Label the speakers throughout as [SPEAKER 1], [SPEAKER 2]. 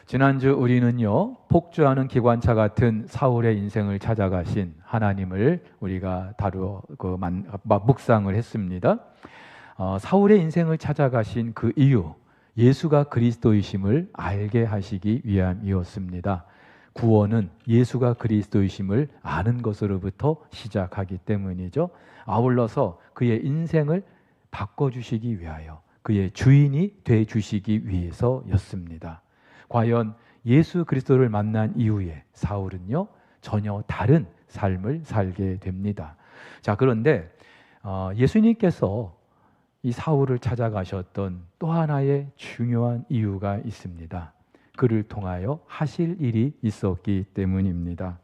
[SPEAKER 1] 지난주 우리는요, 폭주하는 기관차 같은 사울의 인생을 찾아가신 하나님을 우리가 묵상을 했습니다. 사울의 인생을 찾아가신 그 이유, 예수가 그리스도이심을 알게 하시기 위함이었습니다. 구원은 예수가 그리스도이심을 아는 것으로부터 시작하기 때문이죠. 아울러서 그의 인생을 바꿔주시기 위하여, 그의 주인이 되주시기 위해서였습니다. 과연 예수 그리스도를 만난 이후에 사울은요, 전혀 다른 삶을 살게 됩니다. 자, 그런데 예수님께서 이 사울을 찾아가셨던 또 하나의 중요한 이유가 있습니다. 그를 통하여 하실 일이 있었기 때문입니다.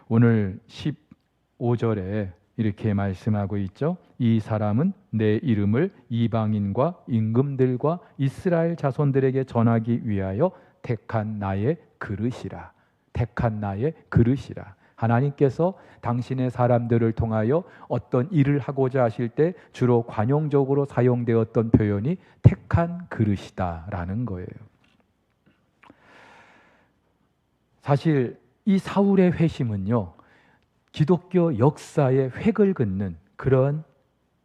[SPEAKER 1] 오늘 15절에 이렇게 말씀하고 있죠. 이 사람은 내 이름을 이방인과 임금들과 이스라엘 자손들에게 전하기 위하여 택한 나의 그릇이라. 택한 나의 그릇이라. 하나님께서 당신의 사람들을 통하여 어떤 일을 하고자 하실 때 주로 관용적으로 사용되었던 표현이 택한 그릇이다라는 거예요. 사실 이 사울의 회심은요, 기독교 역사의 획을 긋는 그런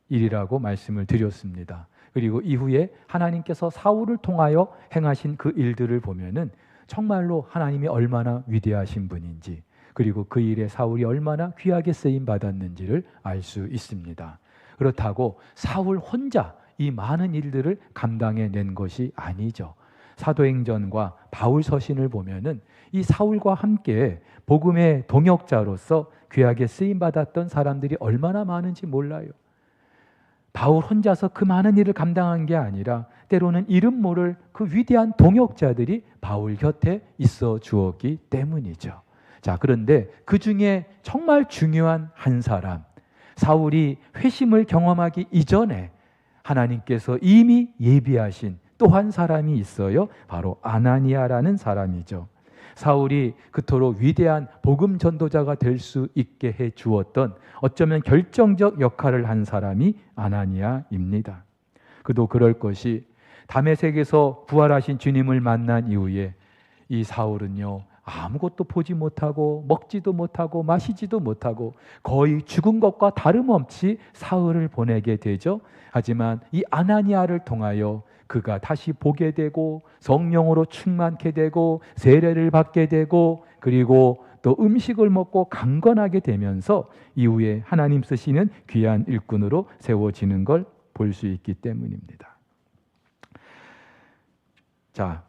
[SPEAKER 1] 일이라고 말씀을 드렸습니다. 그리고 이후에 하나님께서 사울을 통하여 행하신 그 일들을 보면은 정말로 하나님이 얼마나 위대하신 분인지, 그리고 그 일에 사울이 얼마나 귀하게 쓰임 받았는지를 알 수 있습니다. 그렇다고 사울 혼자 이 많은 일들을 감당해낸 것이 아니죠. 사도행전과 바울 서신을 보면은 이 사울과 함께 복음의 동역자로서 귀하게 쓰임 받았던 사람들이 얼마나 많은지 몰라요. 바울 혼자서 그 많은 일을 감당한 게 아니라 때로는 이름 모를 그 위대한 동역자들이 바울 곁에 있어 주었기 때문이죠. 자, 그런데 그 중에 정말 중요한 한 사람, 사울이 회심을 경험하기 이전에 하나님께서 이미 예비하신 또 한 사람이 있어요. 바로 아나니아라는 사람이죠. 사울이 그토록 위대한 복음 전도자가 될 수 있게 해 주었던, 어쩌면 결정적 역할을 한 사람이 아나니아입니다. 그도 그럴 것이, 다메섹에서 부활하신 주님을 만난 이후에 이 사울은요, 아무것도 보지 못하고 먹지도 못하고 마시지도 못하고 거의 죽은 것과 다름없이 사흘을 보내게 되죠. 하지만 이 아나니아를 통하여 그가 다시 보게 되고 성령으로 충만케 되고 세례를 받게 되고, 그리고 또 음식을 먹고 강건하게 되면서 이후에 하나님 쓰시는 귀한 일꾼으로 세워지는 걸 볼 수 있기 때문입니다. 자,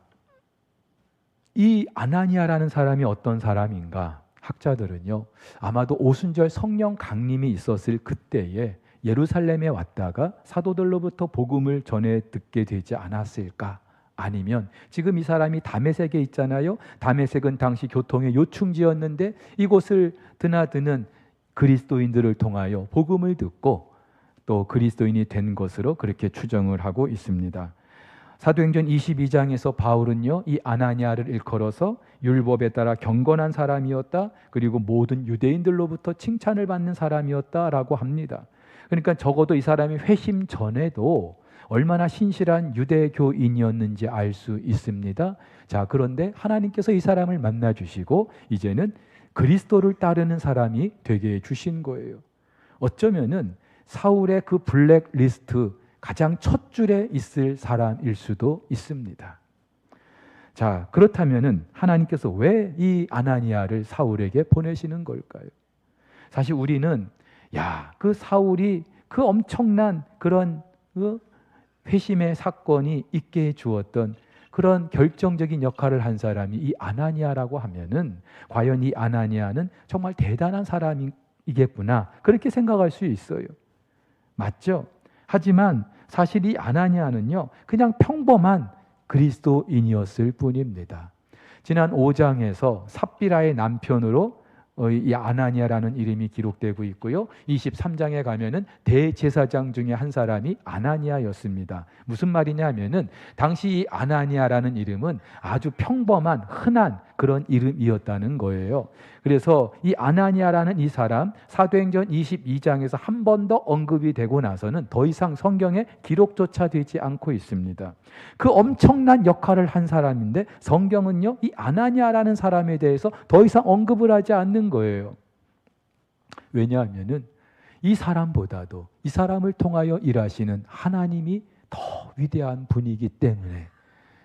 [SPEAKER 1] 이 아나니아라는 사람이 어떤 사람인가? 학자들은요, 아마도 오순절 성령 강림이 있었을 그때에 예루살렘에 왔다가 사도들로부터 복음을 전해 듣게 되지 않았을까? 아니면 지금 이 사람이 다메섹에 있잖아요. 다메섹은 당시 교통의 요충지였는데 이곳을 드나드는 그리스도인들을 통하여 복음을 듣고 또 그리스도인이 된 것으로 그렇게 추정을 하고 있습니다. 사도행전 22장에서 바울은요, 이 아나니아를 일컬어서 율법에 따라 경건한 사람이었다, 그리고 모든 유대인들로부터 칭찬을 받는 사람이었다라고 합니다. 그러니까 적어도 이 사람이 회심 전에도 얼마나 신실한 유대교인이었는지 알 수 있습니다. 자, 그런데 하나님께서 이 사람을 만나 주시고 이제는 그리스도를 따르는 사람이 되게 해주신 거예요. 어쩌면은 사울의 그 블랙리스트 가장 첫 줄에 있을 사람일 수도 있습니다. 자, 그렇다면은 하나님께서 왜 이 아나니아를 사울에게 보내시는 걸까요? 사실 우리는 그 사울이 그 엄청난 그런 회심의 사건이 있게 해 주었던 그런 결정적인 역할을 한 사람이 이 아나니아라고 하면은 과연 이 아나니아는 정말 대단한 사람이겠구나, 그렇게 생각할 수 있어요. 맞죠? 하지만 사실 이 아나니아는요, 그냥 평범한 그리스도인이었을 뿐입니다. 지난 5장에서 삽비라의 남편으로 이 아나니아라는 이름이 기록되고 있고요. 23장에 가면은 대제사장 중에 한 사람이 아나니아였습니다. 무슨 말이냐 하면은 당시 이 아나니아라는 이름은 아주 평범한 흔한 그런 이름이었다는 거예요. 그래서 이 아나니아라는 이 사람 사도행전 22장에서 한 번 더 언급이 되고 나서는 더 이상 성경에 기록조차 되지 않고 있습니다. 그 엄청난 역할을 한 사람인데 성경은요, 이 아나니아라는 사람에 대해서 더 이상 언급을 하지 않는 거예요. 왜냐하면은 이 사람보다도 이 사람을 통하여 일하시는 하나님이 더 위대한 분이기 때문에,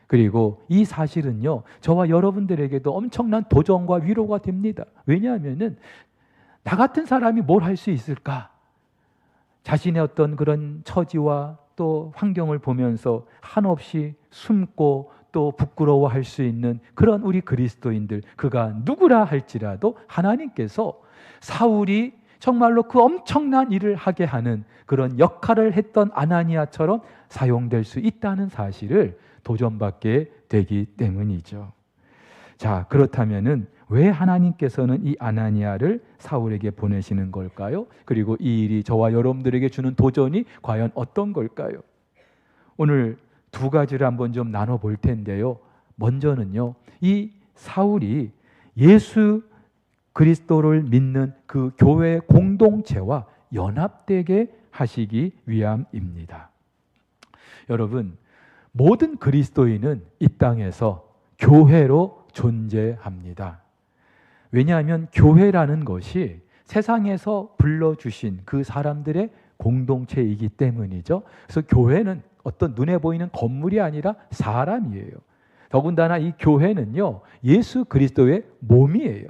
[SPEAKER 1] 그리고 이 사실은요, 저와 여러분들에게도 엄청난 도전과 위로가 됩니다. 왜냐하면은 나 같은 사람이 뭘 할 수 있을까? 자신의 어떤 그런 처지와 또 환경을 보면서 한없이 숨고 또 부끄러워할 수 있는 그런 우리 그리스도인들, 그가 누구라 할지라도 하나님께서 사울이 정말로 그 엄청난 일을 하게 하는 그런 역할을 했던 아나니아처럼 사용될 수 있다는 사실을 도전받게 되기 때문이죠. 자, 그렇다면은 왜 하나님께서는 이 아나니아를 사울에게 보내시는 걸까요? 그리고 이 일이 저와 여러분들에게 주는 도전이 과연 어떤 걸까요? 오늘 두 가지를 한번 좀 나눠볼 텐데요. 먼저는요, 이 사울이 예수 그리스도를 믿는 그 교회 공동체와 연합되게 하시기 위함입니다. 여러분, 모든 그리스도인은 이 땅에서 교회로 존재합니다. 왜냐하면 교회라는 것이 세상에서 불러주신 그 사람들의 공동체이기 때문이죠. 그래서 교회는 어떤 눈에 보이는 건물이 아니라 사람이에요. 더군다나 이 교회는요, 예수 그리스도의 몸이에요.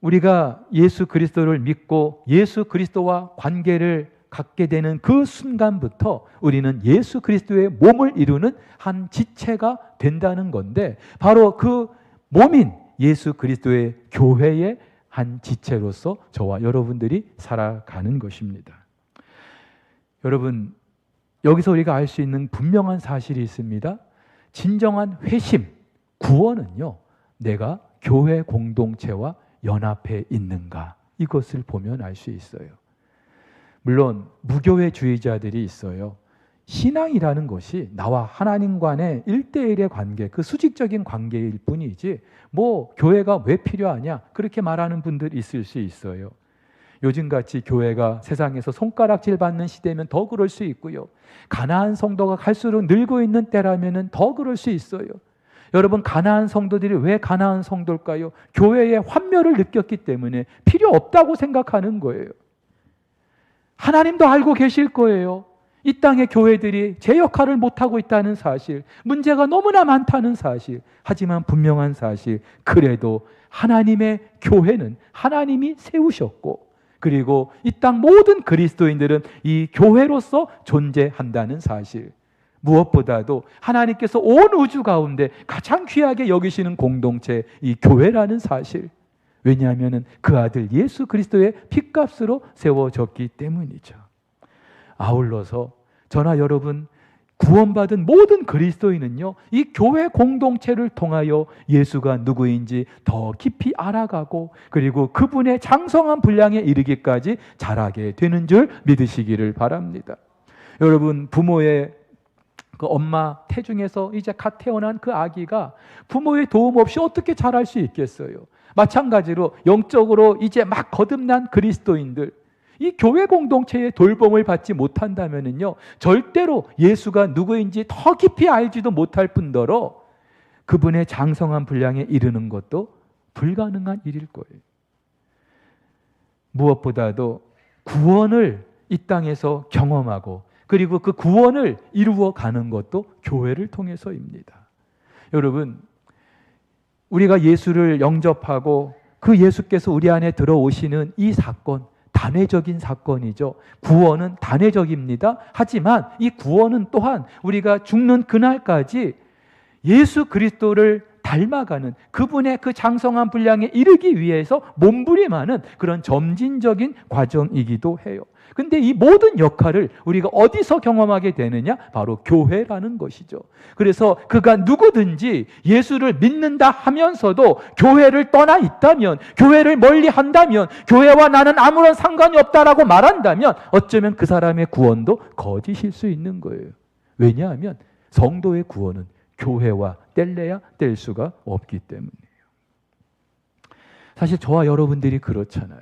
[SPEAKER 1] 우리가 예수 그리스도를 믿고 예수 그리스도와 관계를 갖게 되는 그 순간부터 우리는 예수 그리스도의 몸을 이루는 한 지체가 된다는 건데, 바로 그 몸인 예수 그리스도의 교회의 한 지체로서 저와 여러분들이 살아가는 것입니다. 여러분, 여기서 우리가 알 수 있는 분명한 사실이 있습니다. 진정한 회심, 구원은요, 내가 교회 공동체와 연합해 있는가, 이것을 보면 알 수 있어요. 물론 무교회주의자들이 있어요. 신앙이라는 것이 나와 하나님 간의 1대1의 관계, 그 수직적인 관계일 뿐이지 뭐 교회가 왜 필요하냐, 그렇게 말하는 분들이 있을 수 있어요. 요즘같이 교회가 세상에서 손가락질 받는 시대면 더 그럴 수 있고요. 가나안 성도가 갈수록 늘고 있는 때라면 더 그럴 수 있어요. 여러분, 가나안 성도들이 왜 가나안 성도일까요? 교회의 환멸을 느꼈기 때문에 필요 없다고 생각하는 거예요. 하나님도 알고 계실 거예요. 이 땅의 교회들이 제 역할을 못하고 있다는 사실, 문제가 너무나 많다는 사실, 하지만 분명한 사실, 그래도 하나님의 교회는 하나님이 세우셨고, 그리고 이 땅 모든 그리스도인들은 이 교회로서 존재한다는 사실, 무엇보다도 하나님께서 온 우주 가운데 가장 귀하게 여기시는 공동체, 이 교회라는 사실, 왜냐하면 그 아들 예수 그리스도의 핏값으로 세워졌기 때문이죠. 아울러서 저나 여러분, 구원받은 모든 그리스도인은요, 이 교회 공동체를 통하여 예수가 누구인지 더 깊이 알아가고, 그리고 그분의 장성한 분량에 이르기까지 자라게 되는 줄 믿으시기를 바랍니다. 여러분, 부모의 그 엄마 태중에서 이제 갓 태어난 그 아기가 부모의 도움 없이 어떻게 자랄 수 있겠어요? 마찬가지로 영적으로 이제 막 거듭난 그리스도인들, 이 교회 공동체의 돌봄을 받지 못한다면요, 절대로 예수가 누구인지 더 깊이 알지도 못할 뿐더러 그분의 장성한 분량에 이르는 것도 불가능한 일일 거예요. 무엇보다도 구원을 이 땅에서 경험하고, 그리고 그 구원을 이루어 가는 것도 교회를 통해서입니다. 여러분, 우리가 예수를 영접하고 그 예수께서 우리 안에 들어오시는 이 사건, 단회적인 사건이죠. 구원은 단회적입니다. 하지만 이 구원은 또한 우리가 죽는 그날까지 예수 그리스도를 닮아가는, 그분의 그 장성한 분량에 이르기 위해서 몸부림하는 그런 점진적인 과정이기도 해요. 근데 이 모든 역할을 우리가 어디서 경험하게 되느냐? 바로 교회라는 것이죠. 그래서 그가 누구든지 예수를 믿는다 하면서도 교회를 떠나 있다면, 교회를 멀리 한다면, 교회와 나는 아무런 상관이 없다라고 말한다면 어쩌면 그 사람의 구원도 거짓일 수 있는 거예요. 왜냐하면 성도의 구원은 교회와 뗄래야 뗄 수가 없기 때문에. 사실 저와 여러분들이 그렇잖아요.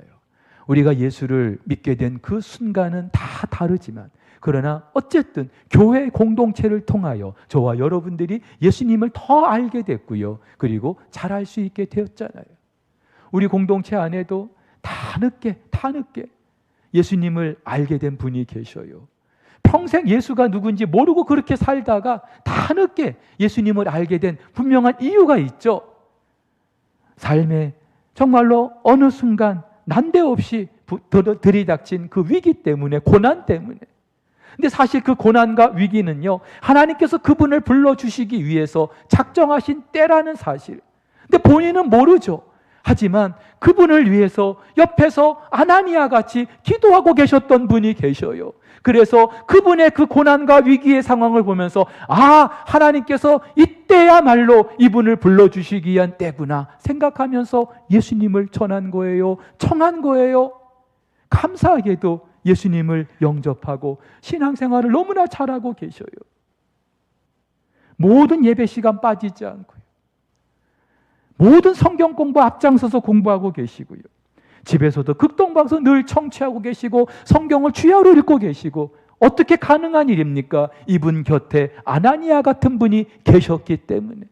[SPEAKER 1] 우리가 예수를 믿게 된 그 순간은 다 다르지만, 그러나 어쨌든 교회 공동체를 통하여 저와 여러분들이 예수님을 더 알게 됐고요. 그리고 잘 알 수 있게 되었잖아요. 우리 공동체 안에도 다 늦게 예수님을 알게 된 분이 계셔요. 평생 예수가 누군지 모르고 그렇게 살다가 다 늦게 예수님을 알게 된 분명한 이유가 있죠. 삶에 정말로 어느 순간 난데없이 들이닥친 그 위기 때문에, 고난 때문에. 근데 사실 그 고난과 위기는요, 하나님께서 그분을 불러주시기 위해서 작정하신 때라는 사실. 근데 본인은 모르죠. 하지만 그분을 위해서 옆에서 아나니아 같이 기도하고 계셨던 분이 계셔요. 그래서 그분의 그 고난과 위기의 상황을 보면서, 하나님께서 이때야말로 이분을 불러주시기 위한 때구나 생각하면서 예수님을 청한 거예요. 감사하게도 예수님을 영접하고 신앙생활을 너무나 잘하고 계셔요. 모든 예배 시간 빠지지 않고요. 모든 성경 공부 앞장서서 공부하고 계시고요. 집에서도 극동방송 늘 청취하고 계시고 성경을 주야로 읽고 계시고, 어떻게 가능한 일입니까? 이분 곁에 아나니아 같은 분이 계셨기 때문에.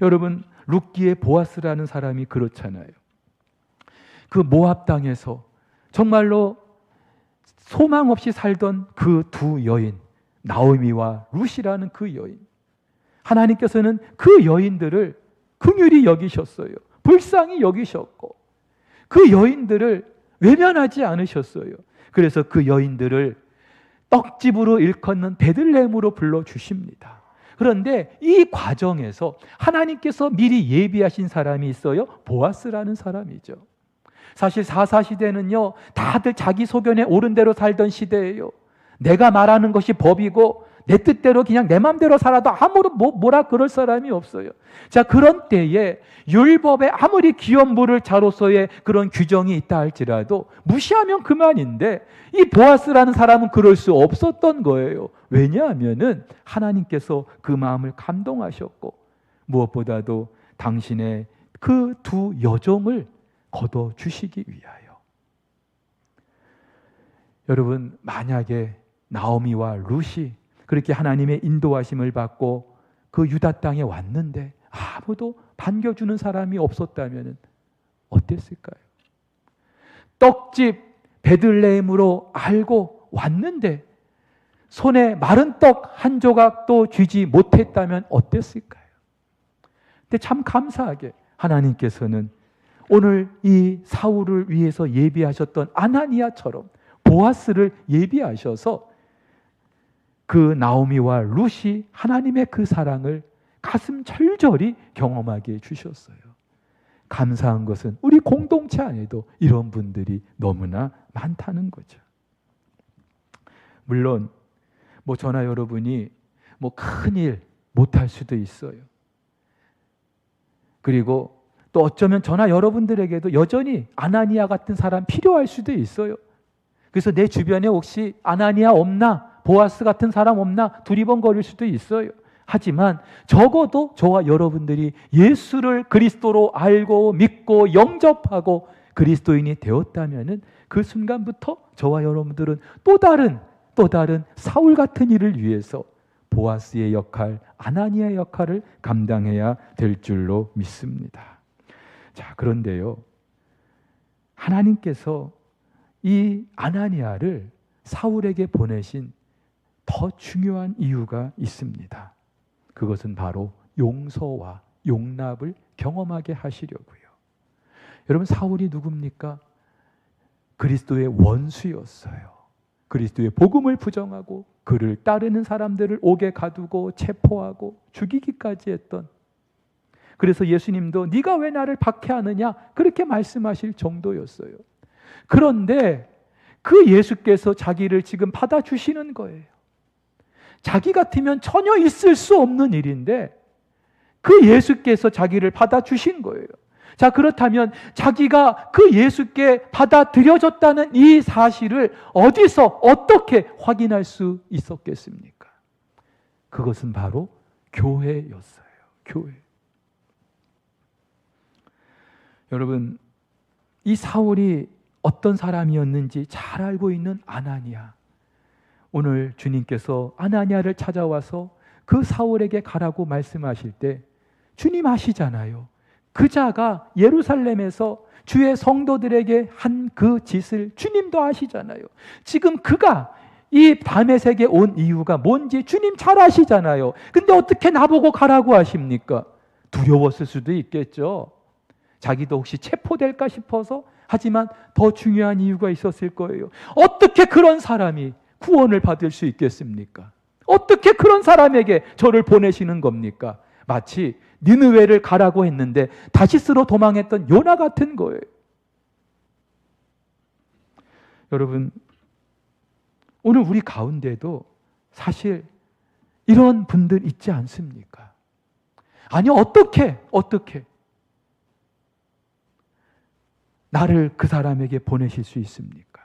[SPEAKER 1] 여러분, 룻기의 보아스라는 사람이 그렇잖아요. 그 모압 땅에서 정말로 소망 없이 살던 그 두 여인, 나오미와 룻이라는 그 여인, 하나님께서는 그 여인들을 긍휼히 여기셨어요. 불쌍히 여기셨고 그 여인들을 외면하지 않으셨어요. 그래서 그 여인들을 떡집으로 일컫는 베들레헴으로 불러주십니다. 그런데 이 과정에서 하나님께서 미리 예비하신 사람이 있어요. 보아스라는 사람이죠. 사실 사사시대는요, 다들 자기 소견에 옳은 대로 살던 시대예요. 내가 말하는 것이 법이고 내 뜻대로 그냥 내 마음대로 살아도 아무런 뭐라 그럴 사람이 없어요. 자, 그런 때에 율법에 아무리 기업물을 자로서의 그런 규정이 있다 할지라도 무시하면 그만인데, 이 보아스라는 사람은 그럴 수 없었던 거예요. 왜냐하면은 하나님께서 그 마음을 감동하셨고, 무엇보다도 당신의 그 두 여종을 거둬주시기 위하여. 여러분, 만약에 나오미와 룻이 그렇게 하나님의 인도하심을 받고 그 유다 땅에 왔는데 아무도 반겨주는 사람이 없었다면 어땠을까요? 떡집 베들레헴으로 알고 왔는데 손에 마른 떡 한 조각도 쥐지 못했다면 어땠을까요? 근데 참 감사하게 하나님께서는 오늘 이 사울을 위해서 예비하셨던 아나니아처럼 보아스를 예비하셔서 그 나오미와 룻이 하나님의 그 사랑을 가슴 절절히 경험하게 해주셨어요. 감사한 것은 우리 공동체 안에도 이런 분들이 너무나 많다는 거죠. 물론 저나 여러분이 큰일 못할 수도 있어요. 그리고 또 어쩌면 저나 여러분들에게도 여전히 아나니아 같은 사람 필요할 수도 있어요. 그래서 내 주변에 혹시 아나니아 없나? 보아스 같은 사람 없나? 두리번거릴 수도 있어요. 하지만 적어도 저와 여러분들이 예수를 그리스도로 알고 믿고 영접하고 그리스도인이 되었다면 그 순간부터 저와 여러분들은 또 다른 사울 같은 일을 위해서 보아스의 역할, 아나니아의 역할을 감당해야 될 줄로 믿습니다. 자, 그런데요, 하나님께서 이 아나니아를 사울에게 보내신 더 중요한 이유가 있습니다. 그것은 바로 용서와 용납을 경험하게 하시려고요. 여러분, 사울이 누굽니까? 그리스도의 원수였어요. 그리스도의 복음을 부정하고 그를 따르는 사람들을 옥에 가두고 체포하고 죽이기까지 했던, 그래서 예수님도 네가 왜 나를 박해하느냐 그렇게 말씀하실 정도였어요. 그런데 그 예수께서 자기를 지금 받아주시는 거예요. 자기 같으면 전혀 있을 수 없는 일인데 그 예수께서 자기를 받아주신 거예요. 자, 그렇다면 자기가 그 예수께 받아들여졌다는 이 사실을 어디서 어떻게 확인할 수 있었겠습니까? 그것은 바로 교회였어요. 교회. 여러분, 이 사울이 어떤 사람이었는지 잘 알고 있는 아나니아. 오늘 주님께서 아나니아를 찾아와서 그 사울에게 가라고 말씀하실 때 주님 아시잖아요. 그 자가 예루살렘에서 주의 성도들에게 한 그 짓을 주님도 아시잖아요. 지금 그가 이 다메섹에 온 이유가 뭔지 주님 잘 아시잖아요. 근데 어떻게 나보고 가라고 하십니까? 두려웠을 수도 있겠죠. 자기도 혹시 체포될까 싶어서. 하지만 더 중요한 이유가 있었을 거예요. 어떻게 그런 사람이 구원을 받을 수 있겠습니까? 어떻게 그런 사람에게 저를 보내시는 겁니까? 마치 니느웨를 가라고 했는데 다시스로 도망했던 요나 같은 거예요. 여러분, 오늘 우리 가운데도 사실 이런 분들 있지 않습니까? 아니, 어떻게 나를 그 사람에게 보내실 수 있습니까?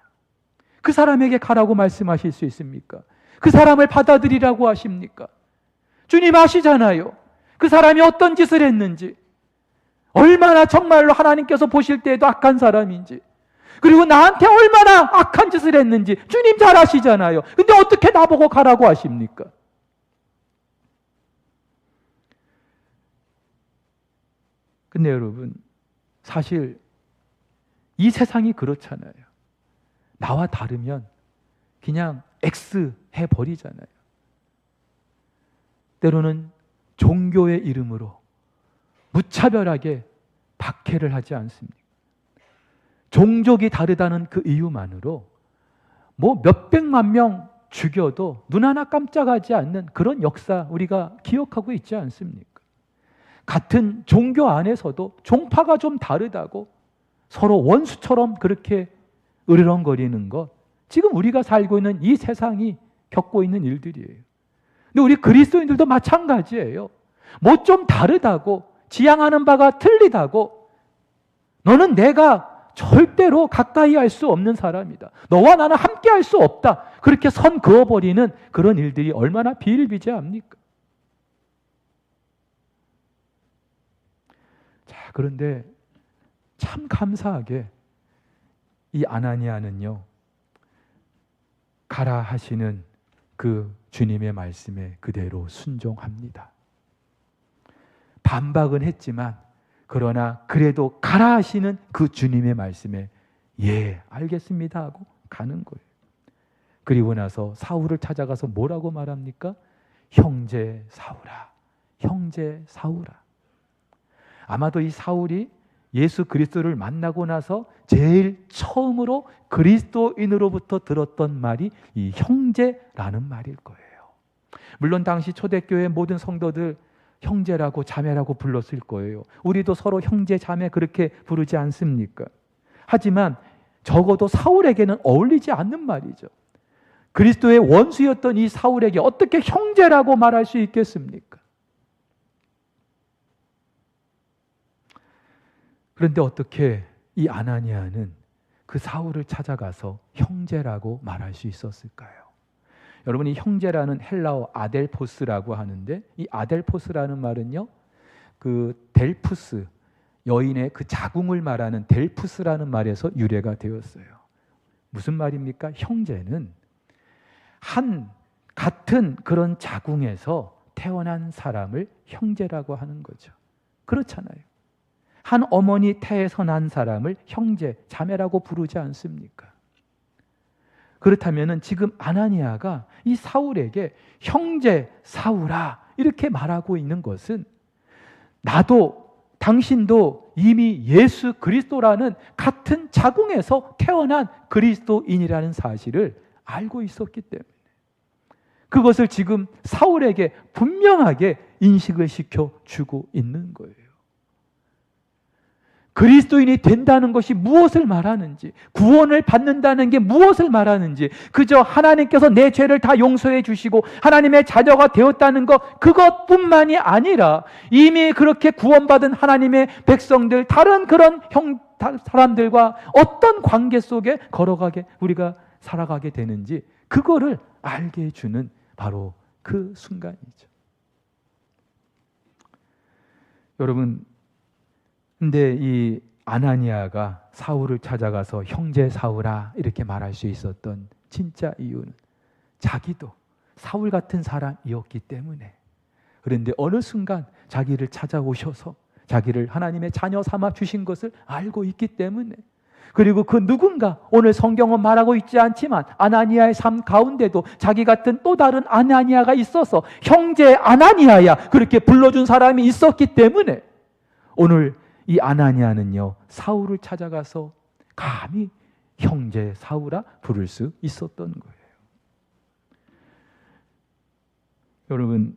[SPEAKER 1] 그 사람에게 가라고 말씀하실 수 있습니까? 그 사람을 받아들이라고 하십니까? 주님 아시잖아요. 그 사람이 어떤 짓을 했는지, 얼마나 정말로 하나님께서 보실 때에도 악한 사람인지, 그리고 나한테 얼마나 악한 짓을 했는지 주님 잘 아시잖아요. 근데 어떻게 나보고 가라고 하십니까? 근데 여러분, 사실 이 세상이 그렇잖아요. 나와 다르면 그냥 X 해버리잖아요. 때로는 종교의 이름으로 무차별하게 박해를 하지 않습니까? 종족이 다르다는 그 이유만으로 뭐 몇백만 명 죽여도 눈 하나 깜짝하지 않는 그런 역사 우리가 기억하고 있지 않습니까? 같은 종교 안에서도 종파가 좀 다르다고 서로 원수처럼 그렇게 으르렁거리는 것, 지금 우리가 살고 있는 이 세상이 겪고 있는 일들이에요. 근데 우리 그리스도인들도 마찬가지예요. 뭐 좀 다르다고, 지향하는 바가 틀리다고, 너는 내가 절대로 가까이 할 수 없는 사람이다, 너와 나는 함께 할 수 없다, 그렇게 선 그어버리는 그런 일들이 얼마나 비일비재합니까? 자, 그런데 참 감사하게 이 아나니아는요, 가라 하시는 그 주님의 말씀에 그대로 순종합니다. 반박은 했지만 그러나 그래도 가라 하시는 그 주님의 말씀에 예, 알겠습니다 하고 가는 거예요. 그리고 나서 사울을 찾아가서 뭐라고 말합니까? 형제 사울아, 형제 사울아. 아마도 이 사울이 예수 그리스도를 만나고 나서 제일 처음으로 그리스도인으로부터 들었던 말이 이 형제라는 말일 거예요. 물론 당시 초대교회 모든 성도들 형제라고 자매라고 불렀을 거예요. 우리도 서로 형제 자매 그렇게 부르지 않습니까? 하지만 적어도 사울에게는 어울리지 않는 말이죠. 그리스도의 원수였던 이 사울에게 어떻게 형제라고 말할 수 있겠습니까? 그런데 어떻게 이 아나니아는 그 사울을 찾아가서 형제라고 말할 수 있었을까요? 여러분이 형제라는 헬라어 아델포스라고 하는데, 이 아델포스라는 말은요, 그 델푸스, 여인의 그 자궁을 말하는 델푸스라는 말에서 유래가 되었어요. 무슨 말입니까? 형제는 같은 그런 자궁에서 태어난 사람을 형제라고 하는 거죠. 그렇잖아요. 한 어머니 태에서 난 사람을 형제, 자매라고 부르지 않습니까? 그렇다면 지금 아나니아가 이 사울에게 형제 사울아 이렇게 말하고 있는 것은 나도 당신도 이미 예수 그리스도라는 같은 자궁에서 태어난 그리스도인이라는 사실을 알고 있었기 때문에 그것을 지금 사울에게 분명하게 인식을 시켜주고 있는 거예요. 그리스도인이 된다는 것이 무엇을 말하는지, 구원을 받는다는 게 무엇을 말하는지, 그저 하나님께서 내 죄를 다 용서해 주시고 하나님의 자녀가 되었다는 것, 그것뿐만이 아니라 이미 그렇게 구원받은 하나님의 백성들, 다른 그런 사람들과 어떤 관계 속에 걸어가게, 우리가 살아가게 되는지 그거를 알게 해주는 바로 그 순간이죠. 여러분, 근데 이 아나니아가 사울을 찾아가서 형제 사울아 이렇게 말할 수 있었던 진짜 이유는 자기도 사울 같은 사람이었기 때문에. 그런데 어느 순간 자기를 찾아오셔서 자기를 하나님의 자녀 삼아 주신 것을 알고 있기 때문에, 그리고 그 누군가, 오늘 성경은 말하고 있지 않지만 아나니아의 삶 가운데도 자기 같은 또 다른 아나니아가 있어서 형제 아나니아야 그렇게 불러준 사람이 있었기 때문에 오늘 이 아나니아는요 사울을 찾아가서 감히 형제 사울아 부를 수 있었던 거예요. 여러분,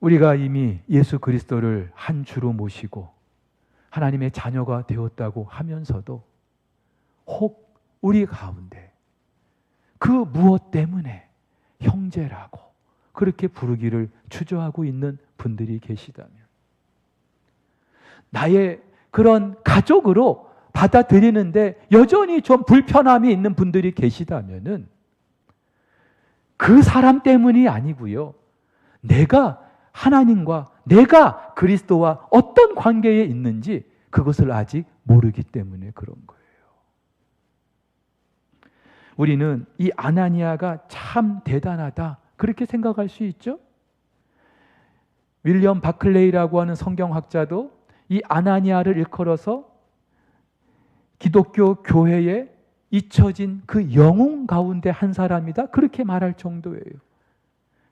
[SPEAKER 1] 우리가 이미 예수 그리스도를 한 주로 모시고 하나님의 자녀가 되었다고 하면서도 혹 우리 가운데 그 무엇 때문에 형제라고 그렇게 부르기를 주저하고 있는 분들이 계시다면, 나의 그런 가족으로 받아들이는데 여전히 좀 불편함이 있는 분들이 계시다면은 그 사람 때문이 아니고요, 내가 하나님과 내가 그리스도와 어떤 관계에 있는지 그것을 아직 모르기 때문에 그런 거예요. 우리는 이 아나니아가 참 대단하다 그렇게 생각할 수 있죠. 윌리엄 바클레이라고 하는 성경학자도 이 아나니아를 일컬어서 기독교 교회에 잊혀진 그 영웅 가운데 한 사람이다 그렇게 말할 정도예요.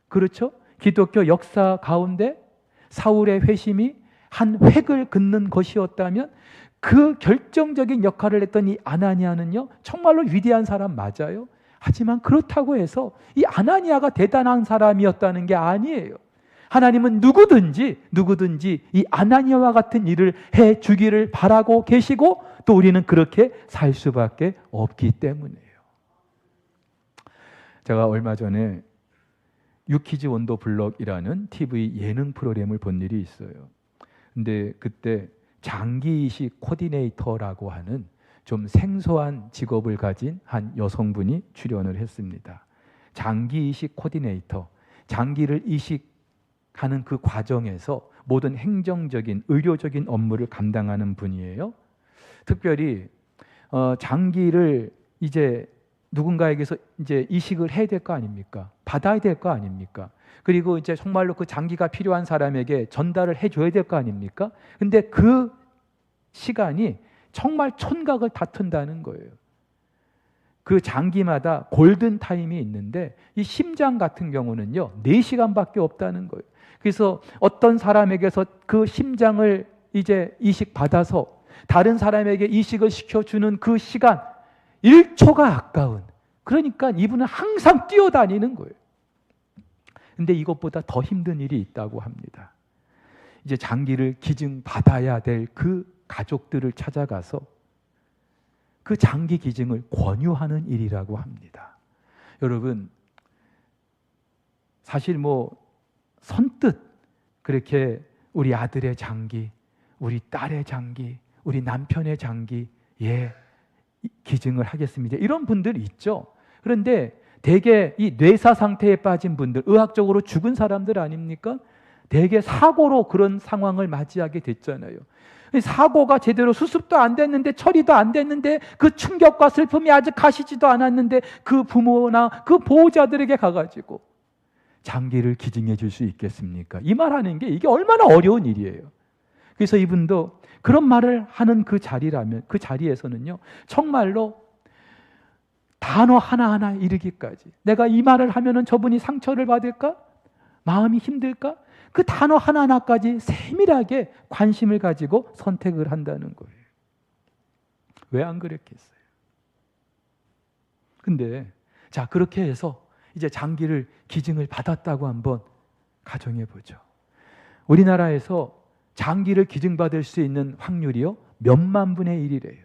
[SPEAKER 1] 그렇죠? 기독교 역사 가운데 사울의 회심이 한 획을 긋는 것이었다면 그 결정적인 역할을 했던 이 아나니아는요 정말로 위대한 사람 맞아요. 하지만 그렇다고 해서 이 아나니아가 대단한 사람이었다는 게 아니에요. 하나님은 누구든지 이 아나니아와 같은 일을 해 주기를 바라고 계시고 또 우리는 그렇게 살 수밖에 없기 때문이에요. 제가 얼마 전에 유키즈 원더 블럭이라는 TV 예능 프로그램을 본 일이 있어요. 근데 그때 장기이식 코디네이터라고 하는 좀 생소한 직업을 가진 한 여성분이 출연을 했습니다. 장기이식 코디네이터, 장기를 이식하는 그 과정에서 모든 행정적인, 의료적인 업무를 감당하는 분이에요. 특별히 장기를 이제 누군가에게서 이제 이식을 해야 될 거 아닙니까? 받아야 될 거 아닙니까? 그리고 이제 정말로 그 장기가 필요한 사람에게 전달을 해줘야 될 거 아닙니까? 근데 그 시간이 정말 촌각을 다툰다는 거예요. 그 장기마다 골든 타임이 있는데 이 심장 같은 경우는요 4시간밖에 없다는 거예요. 그래서 어떤 사람에게서 그 심장을 이제 이식 받아서 다른 사람에게 이식을 시켜주는 그 시간 1초가 아까운, 그러니까 이분은 항상 뛰어다니는 거예요. 근데 이것보다 더 힘든 일이 있다고 합니다. 이제 장기를 기증받아야 될 그 가족들을 찾아가서 그 장기 기증을 권유하는 일이라고 합니다. 여러분, 사실 뭐 선뜻 그렇게 우리 아들의 장기, 우리 딸의 장기, 우리 남편의 장기, 기증을 하겠습니다. 이런 분들 있죠. 그런데 대개 이 뇌사 상태에 빠진 분들, 의학적으로 죽은 사람들 아닙니까? 대개 사고로 그런 상황을 맞이하게 됐잖아요. 사고가 제대로 수습도 안 됐는데, 처리도 안 됐는데, 그 충격과 슬픔이 아직 가시지도 않았는데 그 부모나 그 보호자들에게 가가지고 장기를 기증해 줄 수 있겠습니까? 이 말하는 게 이게 얼마나 어려운 일이에요. 그래서 이분도 그런 말을 하는 그 자리라면, 그 자리에서는요 정말로 단어 하나하나 이르기까지, 내가 이 말을 하면은 저분이 상처를 받을까? 마음이 힘들까? 그 단어 하나하나까지 세밀하게 관심을 가지고 선택을 한다는 거예요. 왜 안 그랬겠어요? 근데 자, 그렇게 해서 이제 장기를 기증을 받았다고 한번 가정해 보죠. 우리나라에서 장기를 기증받을 수 있는 확률이요 몇만 분의 1이래요.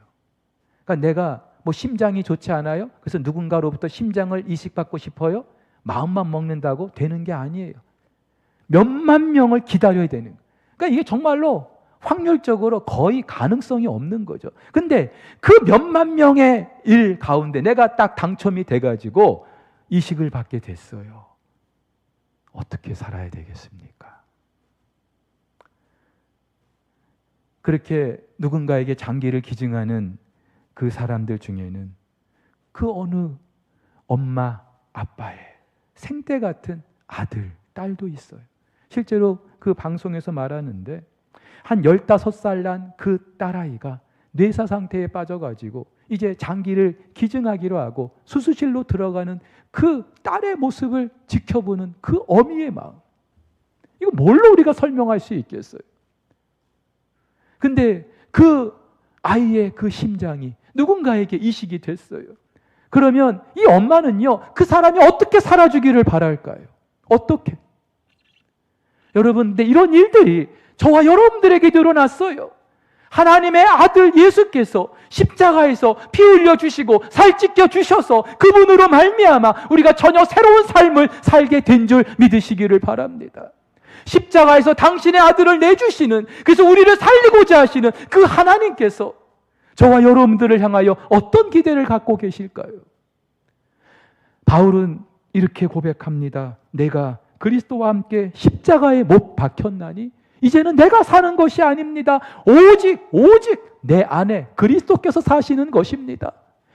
[SPEAKER 1] 그러니까 내가 뭐 심장이 좋지 않아요? 그래서 누군가로부터 심장을 이식받고 싶어요? 마음만 먹는다고 되는 게 아니에요. 몇만 명을 기다려야 되는 거예요. 그러니까 이게 정말로 확률적으로 거의 가능성이 없는 거죠. 근데 그 몇만 명의 일 가운데 내가 딱 당첨이 돼가지고 이식을 받게 됐어요. 어떻게 살아야 되겠습니까? 그렇게 누군가에게 장기를 기증하는 그 사람들 중에는 그 어느 엄마, 아빠의 생때 같은 아들, 딸도 있어요. 실제로 그 방송에서 말하는데 한 15살 난 그 딸아이가 뇌사 상태에 빠져가지고 이제 장기를 기증하기로 하고 수술실로 들어가는 그 딸의 모습을 지켜보는 그 어미의 마음, 이거 뭘로 우리가 설명할 수 있겠어요? 근데 그 아이의 그 심장이 누군가에게 이식이 됐어요. 그러면 이 엄마는요, 그 사람이 어떻게 살아주기를 바랄까요? 어떻게? 여러분, 근데 이런 일들이 저와 여러분들에게도 일어났어요. 하나님의 아들 예수께서 십자가에서 피 흘려 주시고 살 찢겨 주셔서 그분으로 말미암아 우리가 전혀 새로운 삶을 살게 된 줄 믿으시기를 바랍니다. 십자가에서 당신의 아들을 내주시는, 그래서 우리를 살리고자 하시는 그 하나님께서 저와 여러분들을 향하여 어떤 기대를 갖고 계실까요? 바울은 이렇게 고백합니다. 내가 그리스도와 함께 십자가에 못 박혔나니 이제는 내가 사는 것이 아닙니다. 오직 내 안에 그리스도께서 사시는 것입니다.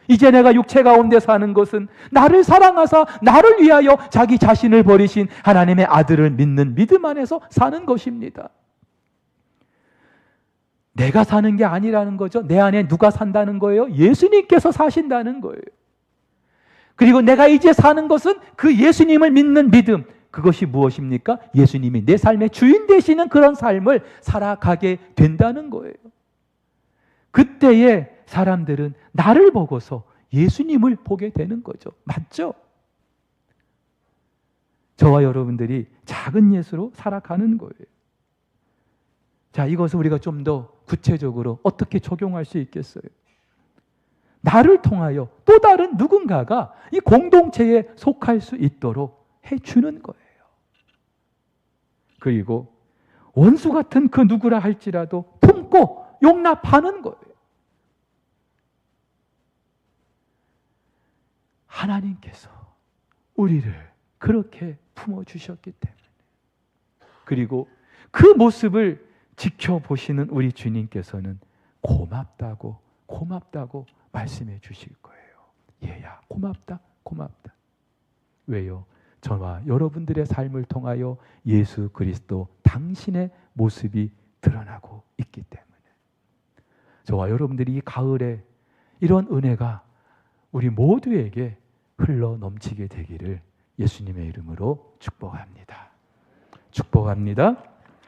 [SPEAKER 1] 이제 내가 육체 가운데 사는 것은 나를 사랑하사 나를 위하여 자기 자신을 버리신 하나님의 아들을 믿는 믿음 안에서 사는 것입니다. 내가 사는 게 아니라는 거죠. 내 안에 누가 산다는 거예요? 예수님께서 사신다는 거예요. 그리고 내가 이제 사는 것은 그 예수님을 믿는 믿음, 그것이 무엇입니까? 예수님이 내 삶의 주인 되시는 그런 삶을 살아가게 된다는 거예요. 그때에 사람들은 나를 보고서 예수님을 보게 되는 거죠. 맞죠? 저와 여러분들이 작은 예수로 살아가는 거예요. 자, 이것을 우리가 좀 더 구체적으로 어떻게 적용할 수 있겠어요? 나를 통하여 또 다른 누군가가 이 공동체에 속할 수 있도록 해주는 거예요. 그리고 원수 같은 그 누구라 할지라도 품고 용납하는 거예요. 하나님께서 우리를 그렇게 품어주셨기 때문에, 그리고 그 모습을 지켜보시는 우리 주님께서는 고맙다고 말씀해 주실 거예요. 얘야, 고맙다. 왜요? 저와 여러분들의 삶을 통하여 예수 그리스도 당신의 모습이 드러나고 있기 때문에, 저와 여러분들이 이 가을에 이런 은혜가 우리 모두에게 흘러 넘치게 되기를 예수님의 이름으로 축복합니다. 축복합니다.